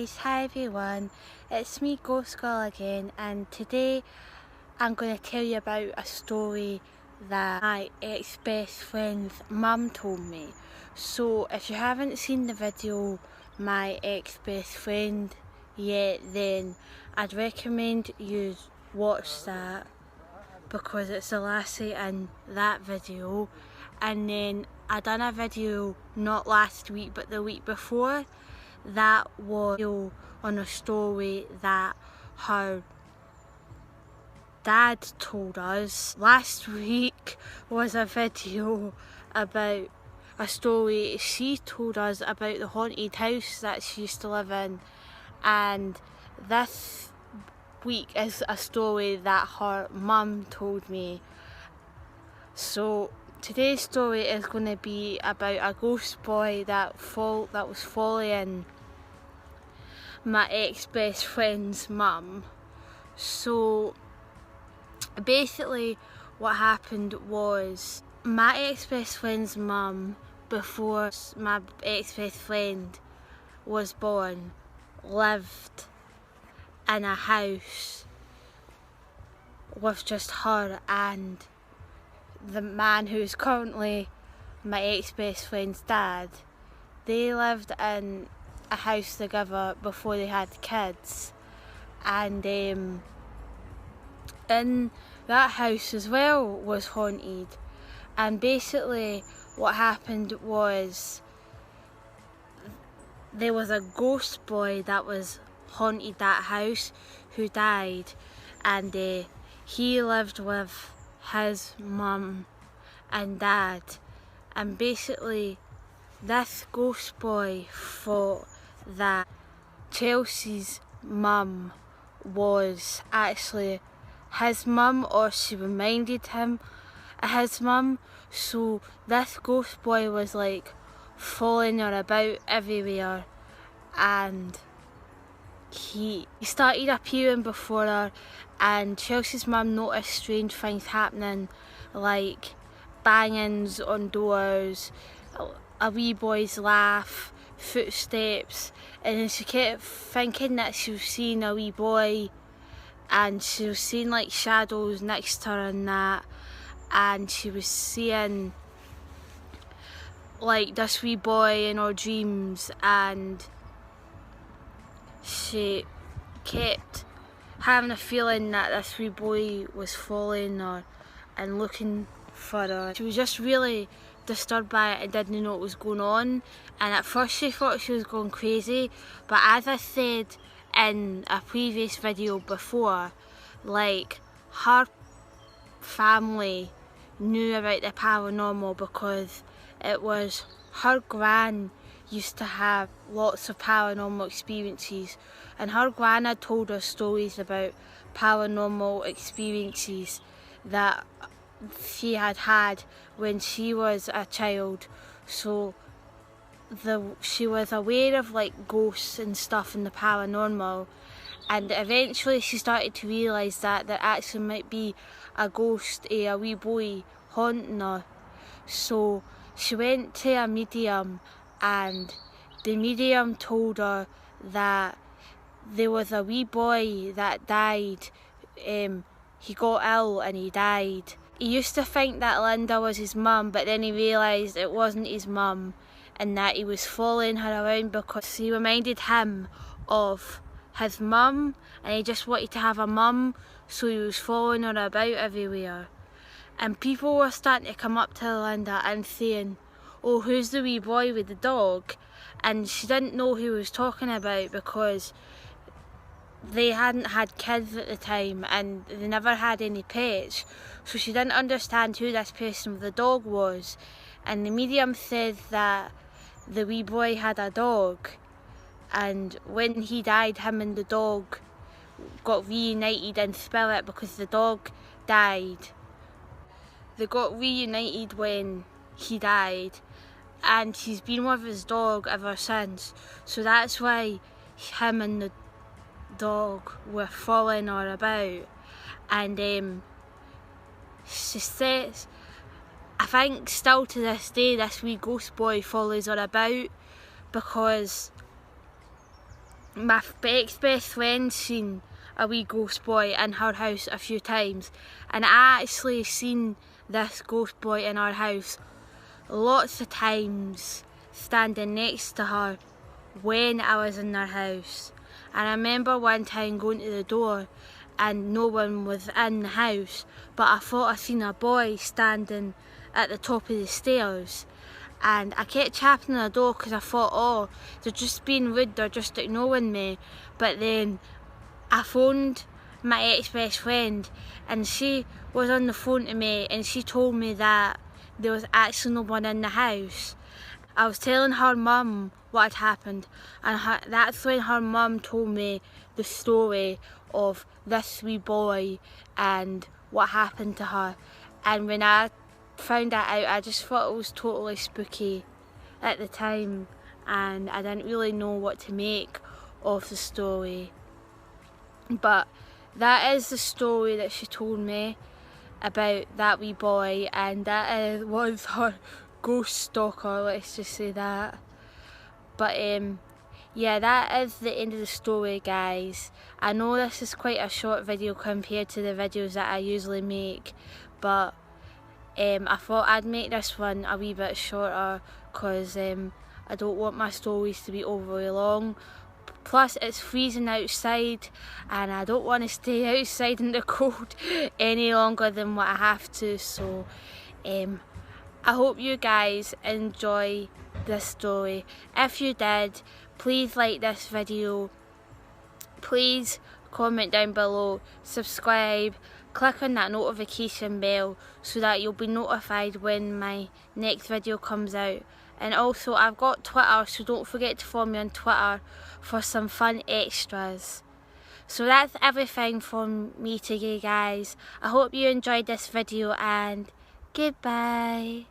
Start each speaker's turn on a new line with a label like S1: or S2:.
S1: guys, hi everyone, it's me Ghost Girl again, and today I'm going to tell you about a story that my ex-best friend's mum told me. So if you haven't seen the video My Ex-Best Friend yet, then I'd recommend you watch that because it's the lassie in that video. And then I done a video not last week but the week before that was on a story that her dad told us. Last week was a video about a story she told us about the haunted house that she used to live in, and this week is a story that her mum told me. So today's story is going to be about a ghost boy that was following my ex-best friend's mum. So basically what happened was my ex-best friend's mum, before my ex-best friend was born, lived in a house with just her and the man who's currently my ex-best friend's dad. They lived in a house together before they had kids, and in that house as well was haunted. And basically what happened was there was a ghost boy that was haunted that house who died, and he lived with his mum and dad. And basically this ghost boy thought that Chelsea's mum was actually his mum, or she reminded him of his mum. So this ghost boy was like following her about everywhere, and he started appearing before her, and Chelsea's mum noticed strange things happening, like bangings on doors, a wee boy's laugh, footsteps, and then she kept thinking that she was seeing a wee boy, and she was seeing like shadows next to her and that, and she was seeing like this wee boy in her dreams, and she kept having a feeling that this wee boy was following her and looking for her. She was just really disturbed by it and didn't know what was going on, and at first she thought she was going crazy, but as I said in a previous video before, like, her family knew about the paranormal because it was her gran used to have lots of paranormal experiences, and her gran had told her stories about paranormal experiences that she had when she was a child. So she was aware of like ghosts and stuff in the paranormal, and eventually she started to realise that there actually might be a ghost, a wee boy haunting her. So she went to a medium, and the medium told her that there was a wee boy that died. He got ill and he died. He used to think that Linda was his mum, but then he realised it wasn't his mum, and that he was following her around because he reminded him of his mum, and he just wanted to have a mum, so he was following her about everywhere. And people were starting to come up to Linda and saying, "Oh, who's the wee boy with the dog?" And she didn't know who he was talking about because they hadn't had kids at the time and they never had any pets, so she didn't understand who this person with the dog was. And the medium said that the wee boy had a dog, and when he died, him and the dog got reunited in spirit because the dog died. They got reunited when he died, and he's been with his dog ever since. So that's why him and the dog were following her about. And she says, I think still to this day this wee ghost boy follows her about because my ex-best friend seen a wee ghost boy in her house a few times, and I actually seen this ghost boy in our house lots of times standing next to her when I was in their house. And I remember one time going to the door and no one was in the house, but I thought I seen a boy standing at the top of the stairs, and I kept tapping on the door because I thought, oh, they're just being rude, they're just ignoring me. But then I phoned my ex-best friend and she was on the phone to me and she told me that there was actually no one in the house. I was telling her mum what had happened, and that's when her mum told me the story of this wee boy and what happened to her. And when I found that out, I just thought it was totally spooky at the time, and I didn't really know what to make of the story. But that is the story that she told me about that wee boy, and that was her ghost stalker, let's just say that. But yeah, that is the end of the story, guys. I know this is quite a short video compared to the videos that I usually make, but I thought I'd make this one a wee bit shorter because I don't want my stories to be overly long. Plus it's freezing outside and I don't want to stay outside in the cold any longer than what I have to. So I hope you guys enjoy this story. If you did, please like this video, please comment down below, subscribe, click on that notification bell so that you'll be notified when my next video comes out. And also I've got Twitter, so don't forget to follow me on Twitter for some fun extras. So that's everything from me today, guys. I hope you enjoyed this video and goodbye.